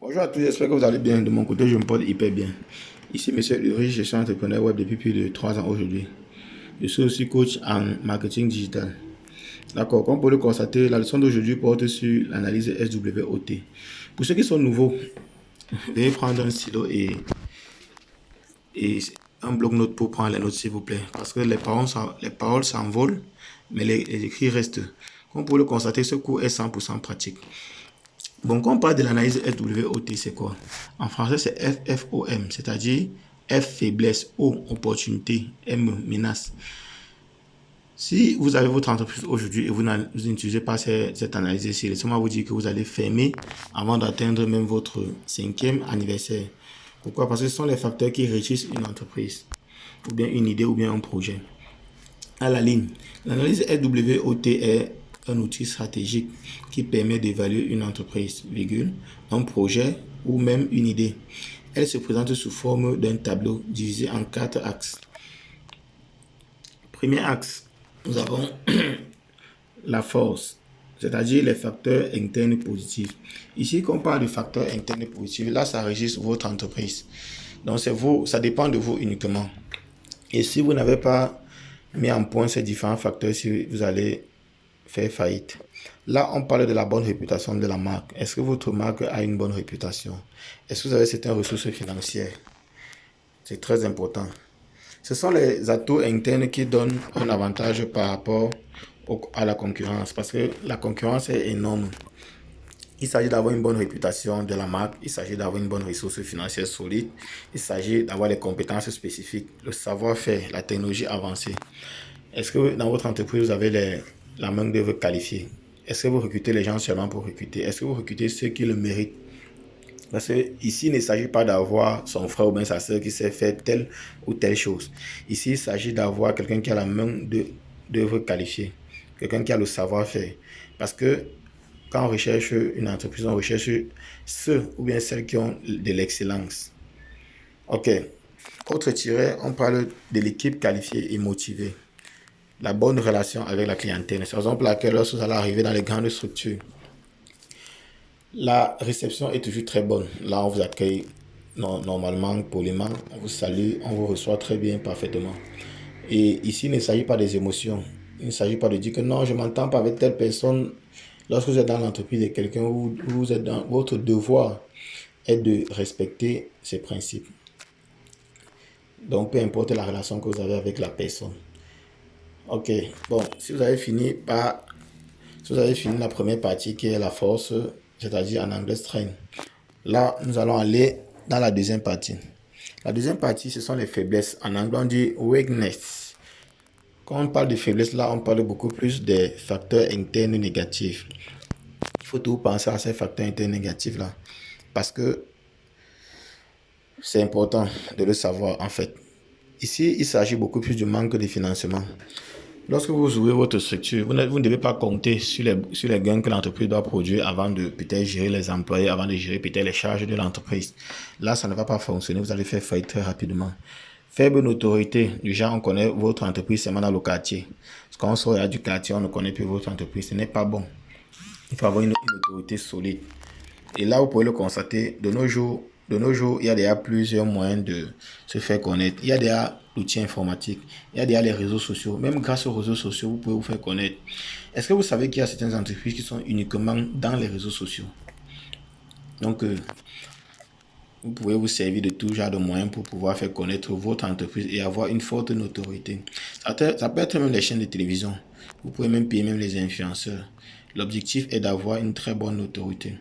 Bonjour à tous, j'espère que vous allez bien. De mon côté, je me porte hyper bien. Ici, monsieur Ulrich, je suis entrepreneur web depuis plus de 3 ans aujourd'hui. Je suis aussi coach en marketing digital. D'accord, comme vous pouvez le constater, la leçon d'aujourd'hui porte sur l'analyse SWOT. Pour ceux qui sont nouveaux, veuillez prendre un stylo et un bloc-notes pour prendre les notes, s'il vous plaît. Parce que les paroles s'envolent, mais les écrits restent. Comme vous pouvez le constater, ce cours est 100% pratique. Bon, quand on parle de l'analyse SWOT, c'est quoi? En français, c'est FFOM, c'est-à-dire F, faiblesse, O, opportunité, M, menace. Si vous avez votre entreprise aujourd'hui et vous n'utilisez pas cette analyse ici, laissez-moi vous dire que vous allez fermer avant d'atteindre même votre 5e anniversaire. Pourquoi? Parce que ce sont les facteurs qui enrichissent une entreprise, ou bien une idée, ou bien un projet. À la ligne, l'analyse SWOT est un outil stratégique qui permet d'évaluer une entreprise, un projet ou même une idée. Elle se présente sous forme d'un tableau divisé en 4 axes. Premier axe, nous avons la force, c'est-à-dire les facteurs internes positifs. Ici, quand on parle de facteurs internes positifs, là, ça enregistre votre entreprise. Donc, c'est vous, ça dépend de vous uniquement. Et si vous n'avez pas mis en point ces différents facteurs, si vous allez faire faillite. Là, on parle de la bonne réputation de la marque. Est-ce que votre marque a une bonne réputation? Est-ce que vous avez certaines ressources financières? C'est très important. Ce sont les atouts internes qui donnent un avantage par rapport à la concurrence, parce que la concurrence est énorme. Il s'agit d'avoir une bonne réputation de la marque, il s'agit d'avoir une bonne ressource financière solide, il s'agit d'avoir les compétences spécifiques, le savoir-faire, la technologie avancée. Est-ce que dans votre entreprise, vous avez la main d'œuvre qualifiée? Est-ce que vous recrutez les gens seulement pour recruter? Est-ce que vous recrutez ceux qui le méritent? Parce que ici, il ne s'agit pas d'avoir son frère ou bien sa soeur qui sait faire telle ou telle chose. Ici, il s'agit d'avoir quelqu'un qui a la main d'œuvre qualifiée, quelqu'un qui a le savoir-faire. Parce que quand on recherche une entreprise, on recherche ceux ou bien celles qui ont de l'excellence. Ok. Autre tiret, on parle de l'équipe qualifiée et motivée. La bonne relation avec la clientèle. C'est par exemple laquelle lorsque vous allez arriver dans les grandes structures, la réception est toujours très bonne. Là, on vous accueille normalement, poliment, on vous salue, on vous reçoit très bien, parfaitement. Et ici, il ne s'agit pas des émotions. Il ne s'agit pas de dire que non, je ne m'entends pas avec telle personne. Lorsque vous êtes dans l'entreprise de quelqu'un, vous êtes dans votre devoir est de respecter ces principes. Donc, peu importe la relation que vous avez avec la personne. Ok, bon, si vous avez fini la première partie qui est la force, c'est-à-dire en anglais strength. Là, nous allons aller dans la deuxième partie. La deuxième partie, ce sont les faiblesses. En anglais, on dit weakness. Quand on parle de faiblesse, là, on parle beaucoup plus des facteurs internes négatifs. Il faut toujours penser à ces facteurs internes négatifs là. Parce que c'est important de le savoir en fait. Ici, il s'agit beaucoup plus du manque de financement. Lorsque vous ouvrez votre structure, vous ne devez pas compter sur les gains que l'entreprise doit produire avant de peut-être gérer les employés, avant de gérer peut-être les charges de l'entreprise. Là, ça ne va pas fonctionner. Vous allez faire faillite très rapidement. Faible notoriété. Du genre, on connaît votre entreprise seulement dans le quartier. Quand on sort du quartier, on ne connaît plus votre entreprise. Ce n'est pas bon. Il faut avoir une autorité solide. Et là, vous pouvez le constater, de nos jours, il y a déjà plusieurs moyens de se faire connaître. Il y a déjà l'outil informatique, il y a déjà les réseaux sociaux. Même grâce aux réseaux sociaux, vous pouvez vous faire connaître. Est-ce que vous savez qu'il y a certaines entreprises qui sont uniquement dans les réseaux sociaux? Donc, vous pouvez vous servir de tout genre de moyens pour pouvoir faire connaître votre entreprise et avoir une forte notoriété. Ça peut être même les chaînes de télévision. Vous pouvez même payer même les influenceurs. L'objectif est d'avoir une très bonne notoriété.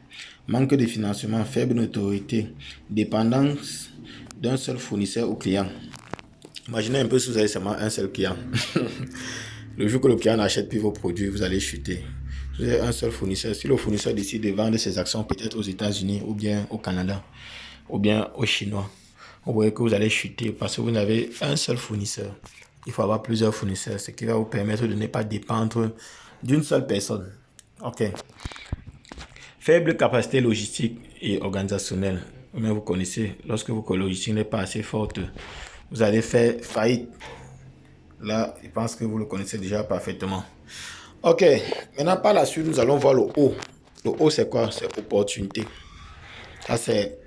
Manque de financement, faible notoriété, dépendance d'un seul fournisseur ou client. Imaginez un peu si vous avez seulement un seul client. Le jour que le client n'achète plus vos produits, vous allez chuter. Vous avez un seul fournisseur. Si le fournisseur décide de vendre ses actions peut-être aux États-Unis ou bien au Canada ou bien aux Chinois, vous voyez que vous allez chuter parce que vous n'avez un seul fournisseur. Il faut avoir plusieurs fournisseurs, ce qui va vous permettre de ne pas dépendre d'une seule personne. Ok. Faible capacité logistique et organisationnelle. Mais vous connaissez, lorsque votre logistique n'est pas assez forte, vous allez faire faillite. Là, je pense que vous le connaissez déjà parfaitement. Ok, maintenant par la suite, nous allons voir le haut. Le haut, c'est quoi? C'est opportunité. Ça, c'est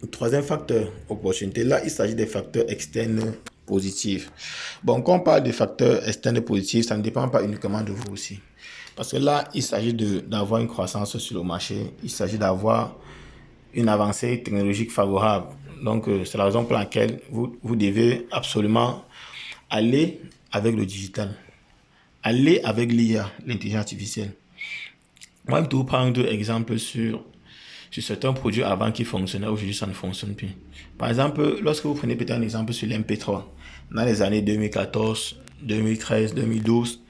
le troisième facteur, opportunité. Là, il s'agit des facteurs externes positifs. Bon, quand on parle des facteurs externes positifs, ça ne dépend pas uniquement de vous aussi. Parce que là, il s'agit d'avoir une croissance sur le marché. Il s'agit d'avoir une avancée technologique favorable. Donc, c'est la raison pour laquelle vous devez absolument aller avec le digital. Aller avec l'IA, l'intelligence artificielle. Moi, je vais vous prendre deux exemples sur certains produits avant qui fonctionnaient. Aujourd'hui, ça ne fonctionne plus. Par exemple, lorsque vous prenez peut-être un exemple sur l'MP3, dans les années 2014, 2013, 2012,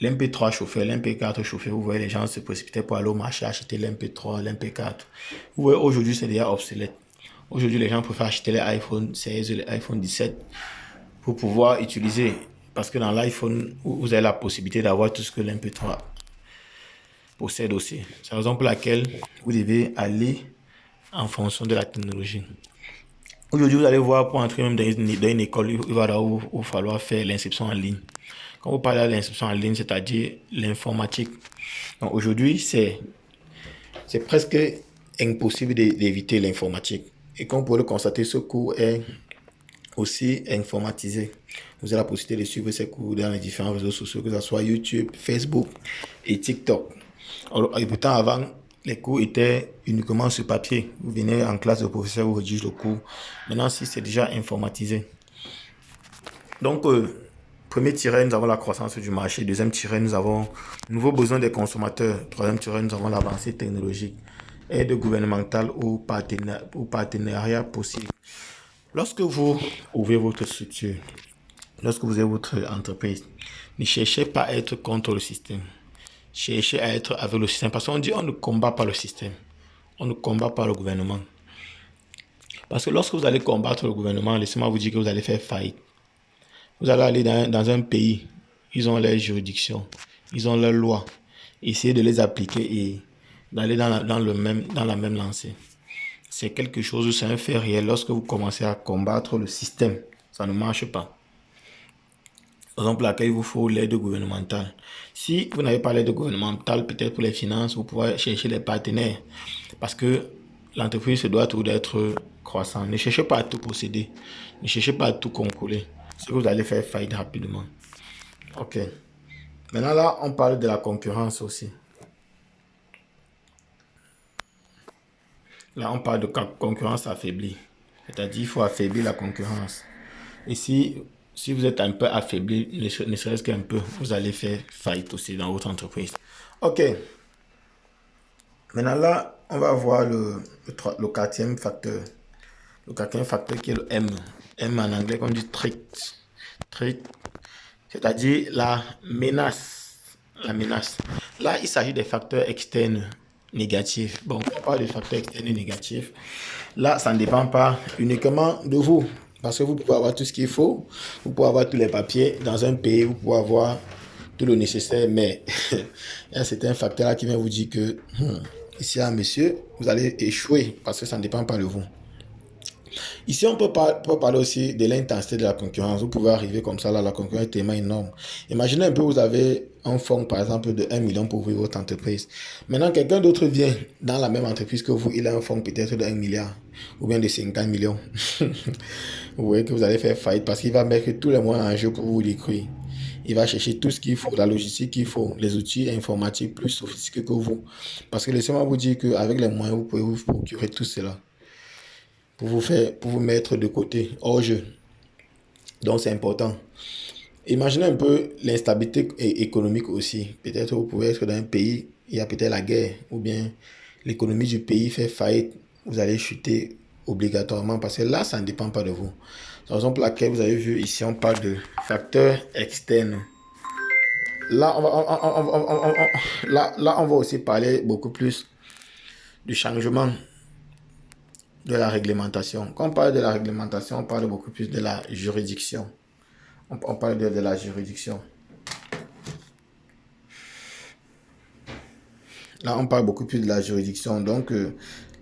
l'MP3 chauffait, l'MP4 chauffait. Vous voyez, les gens se précipitaient pour aller au marché acheter l'MP3, l'MP4. Vous voyez, aujourd'hui, c'est déjà obsolète. Aujourd'hui, les gens préfèrent acheter les iPhone 16, les iPhone 17 pour pouvoir utiliser. Parce que dans l'iPhone, vous avez la possibilité d'avoir tout ce que l'MP3 possède aussi. C'est la raison pour laquelle vous devez aller en fonction de la technologie. Aujourd'hui, vous allez voir, pour entrer même dans une école, il va falloir faire l'inscription en ligne. Quand vous parlez de l'inscription en ligne, c'est-à-dire l'informatique. Donc aujourd'hui, c'est presque impossible d'éviter l'informatique. Et comme vous pouvez le constater, ce cours est aussi informatisé. Vous avez la possibilité de suivre ces cours dans les différents réseaux sociaux, que ce soit YouTube, Facebook et TikTok. Et pourtant, avant, les cours étaient uniquement sur papier. Vous venez en classe, le professeur vous rédige le cours. Maintenant, si c'est déjà informatisé. Donc, premier tiret, nous avons la croissance du marché. Deuxième tiret, nous avons le nouveau besoin des consommateurs. Troisième tiret, nous avons l'avancée technologique, aide gouvernementale ou partenariat possible. Lorsque vous ouvrez votre structure, lorsque vous avez votre entreprise, ne cherchez pas à être contre le système. Cherchez à être avec le système. Parce qu'on dit on ne combat pas le système. On ne combat pas le gouvernement. Parce que lorsque vous allez combattre le gouvernement, laissez-moi vous dire que vous allez faire faillite. Vous allez aller dans un pays, ils ont leurs juridictions, ils ont leurs lois. Essayez de les appliquer et d'aller dans la même lancée. C'est quelque chose, c'est un fait réel. Lorsque vous commencez à combattre le système, ça ne marche pas. Par exemple, laquelle il vous faut l'aide gouvernementale. Si vous n'avez pas l'aide gouvernementale, peut-être pour les finances, vous pouvez chercher des partenaires. Parce que l'entreprise se doit toujours d'être croissante. Ne cherchez pas à tout posséder. Ne cherchez pas à tout contrôler. C'est que vous allez faire faillite rapidement. Ok. Maintenant là, on parle de la concurrence aussi. Là, on parle de concurrence affaiblie. C'est-à-dire il faut affaiblir la concurrence. Et si vous êtes un peu affaibli, ne serait-ce qu'un peu, vous allez faire faillite aussi dans votre entreprise. Ok. Maintenant là, on va voir le quatrième facteur. Le quatrième facteur qui est le M. M en anglais, on dit threat. Threat, c'est-à-dire la menace. La menace. Là, il s'agit des facteurs externes négatifs. Bon, on parle de facteurs externes négatifs. Là, ça ne dépend pas uniquement de vous. Parce que vous pouvez avoir tout ce qu'il faut. Vous pouvez avoir tous les papiers dans un pays. Vous pouvez avoir tout le nécessaire. Mais il y a certains facteurs là qui viennent vous dire que ici, monsieur, vous allez échouer parce que ça ne dépend pas de vous. Ici, on peut parler aussi de l'intensité de la concurrence. Vous pouvez arriver comme ça, là, la concurrence est tellement énorme. Imaginez un peu, vous avez un fonds, par exemple, de 1 million pour ouvrir votre entreprise. Maintenant, quelqu'un d'autre vient dans la même entreprise que vous, il a un fonds peut-être de 1 milliard ou bien de 50 millions. Vous voyez que vous allez faire faillite parce qu'il va mettre tous les moyens en jeu pour vous détruire. Il va chercher tout ce qu'il faut, la logistique qu'il faut, les outils informatiques plus sophistiqués que vous. Parce que laissez-moi vous dire qu'avec les moyens, vous pouvez vous procurer tout cela pour vous mettre de côté, hors jeu. Donc c'est important. Imaginez un peu l'instabilité économique aussi. Peut-être vous pouvez être dans un pays, il y a peut-être la guerre, ou bien l'économie du pays fait faillite. Vous allez chuter obligatoirement parce que là, ça ne dépend pas de vous. C'est la raison pour laquelle vous avez vu ici, on parle de facteurs externes. Là, on va aussi parler beaucoup plus du changement de la réglementation. Quand on parle de la réglementation, on parle beaucoup plus de la juridiction. On parle de la juridiction. Là, on parle beaucoup plus de la juridiction. Donc,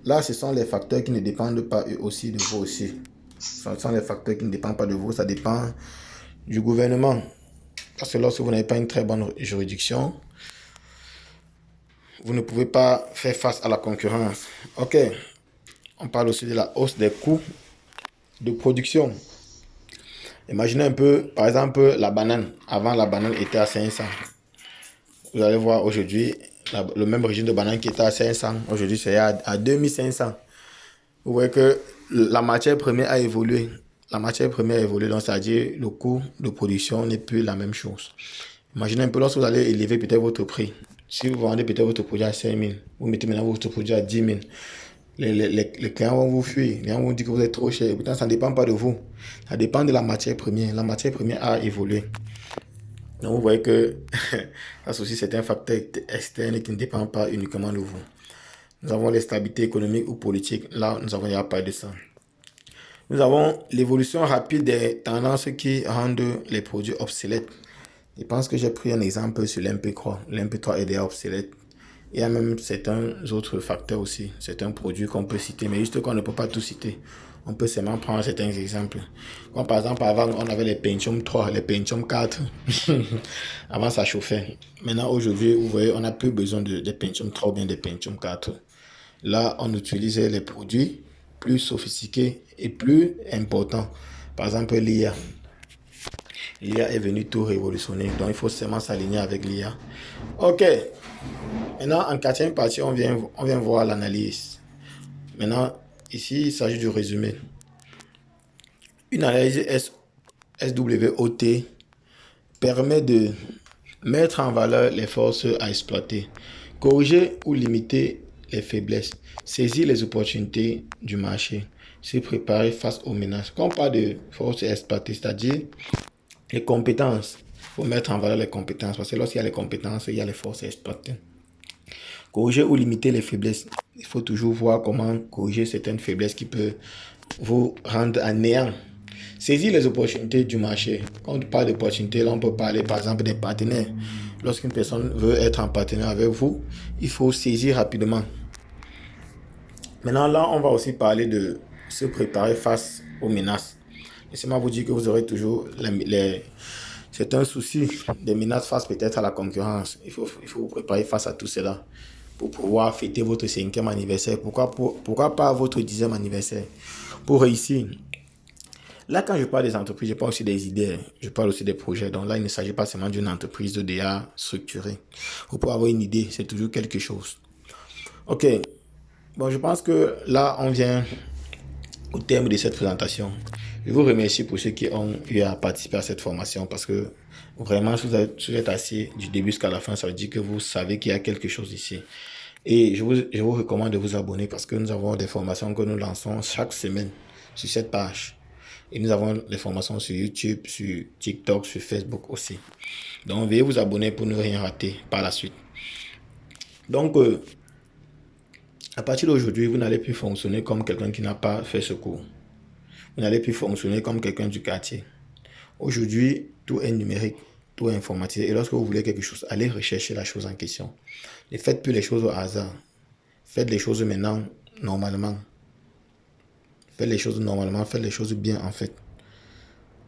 là, ce sont les facteurs qui ne dépendent pas eux aussi de vous aussi. Ce sont les facteurs qui ne dépendent pas de vous. Ça dépend du gouvernement. Parce que lorsque vous n'avez pas une très bonne juridiction, vous ne pouvez pas faire face à la concurrence. Ok. On parle aussi de la hausse des coûts de production. Imaginez un peu, par exemple, la banane. Avant, la banane était à 500. Vous allez voir aujourd'hui, le même régime de banane qui était à 500, aujourd'hui c'est à 2500. Vous voyez que la matière première a évolué. La matière première a évolué, donc c'est-à-dire le coût de production n'est plus la même chose. Imaginez un peu lorsque vous allez élever peut-être votre prix. Si vous vendez peut-être votre produit à 5 000, vous mettez maintenant votre produit à 10 000. Les clients vont vous fuir. Les clients vont dire que vous êtes trop cher. Pourtant, ça ne dépend pas de vous. Ça dépend de la matière première. La matière première a évolué. Donc, vous voyez que ça aussi, c'est un facteur externe qui ne dépend pas uniquement de vous. Nous avons les stabilités économiques ou politiques. Là, nous avons déjà parlé de ça. Nous avons l'évolution rapide des tendances qui rendent les produits obsolètes. Je pense que j'ai pris un exemple sur l'MP3. L'MP3 est déjà obsolète. Il y a même certains autres facteurs aussi, certains produits qu'on peut citer, mais juste qu'on ne peut pas tout citer. On peut seulement prendre certains exemples. Comme par exemple, avant, on avait les Pentium 3, les Pentium 4. Avant, ça chauffait. Maintenant, aujourd'hui, vous voyez, on n'a plus besoin de Pentium 3 ou bien de Pentium 4. Là, on utilise les produits plus sophistiqués et plus importants. Par exemple, l'IA. L'IA est venue tout révolutionner, donc il faut seulement s'aligner avec l'IA. Ok. Maintenant, en quatrième partie, on vient voir l'analyse. Maintenant, ici, il s'agit du résumé. Une analyse SWOT permet de mettre en valeur les forces à exploiter, corriger ou limiter les faiblesses, saisir les opportunités du marché, se préparer face aux menaces. Quand on parle de forces à exploiter, c'est-à-dire les compétences, il faut mettre en valeur les compétences, parce que lorsqu'il y a les compétences, il y a les forces à exploiter. Corriger ou limiter les faiblesses. Il faut toujours voir comment corriger certaines faiblesses qui peuvent vous rendre à néant. Saisir les opportunités du marché. Quand on parle d'opportunités, là on peut parler par exemple des partenaires. Lorsqu'une personne veut être en partenaire avec vous, il faut saisir rapidement. Maintenant là, on va aussi parler de se préparer face aux menaces. Laissez-moi vous dire que vous aurez toujours c'est un souci des menaces face peut-être à la concurrence. Il faut vous préparer face à tout cela pour pouvoir fêter votre 5e anniversaire. Pourquoi pas votre 10e anniversaire? Pour réussir. Là, quand je parle des entreprises, je parle aussi des idées. Je parle aussi des projets. Donc là, il ne s'agit pas seulement d'une entreprise de DA structurée. Pour pouvoir avoir une idée, c'est toujours quelque chose. Ok. Bon, je pense que là, on vient au terme de cette présentation. Je vous remercie pour ceux qui ont eu à participer à cette formation parce que vraiment, si vous êtes assis du début jusqu'à la fin, ça veut dire que vous savez qu'il y a quelque chose ici. Et je vous recommande de vous abonner parce que nous avons des formations que nous lançons chaque semaine sur cette page. Et nous avons des formations sur YouTube, sur TikTok, sur Facebook aussi. Donc, veuillez vous abonner pour ne rien rater par la suite. Donc, à partir d'aujourd'hui, vous n'allez plus fonctionner comme quelqu'un qui n'a pas fait ce cours. Vous n'allez plus fonctionner comme quelqu'un du quartier. Aujourd'hui, tout est numérique, tout est informatisé. Et lorsque vous voulez quelque chose, allez rechercher la chose en question. Ne faites plus les choses au hasard. Faites les choses maintenant, normalement. Faites les choses normalement, faites les choses bien en fait.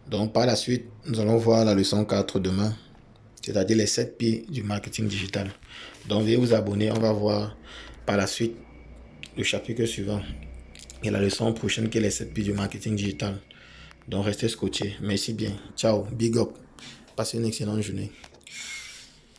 Donc par la suite, nous allons voir la leçon 4 demain. C'est-à-dire les 7 P du marketing digital. Donc veuillez vous abonner, on va voir par la suite le chapitre suivant. Et la leçon prochaine qui est les 7 P du marketing digital. Donc restez scotchés. Merci bien. Ciao. Big up. Passez une excellente journée.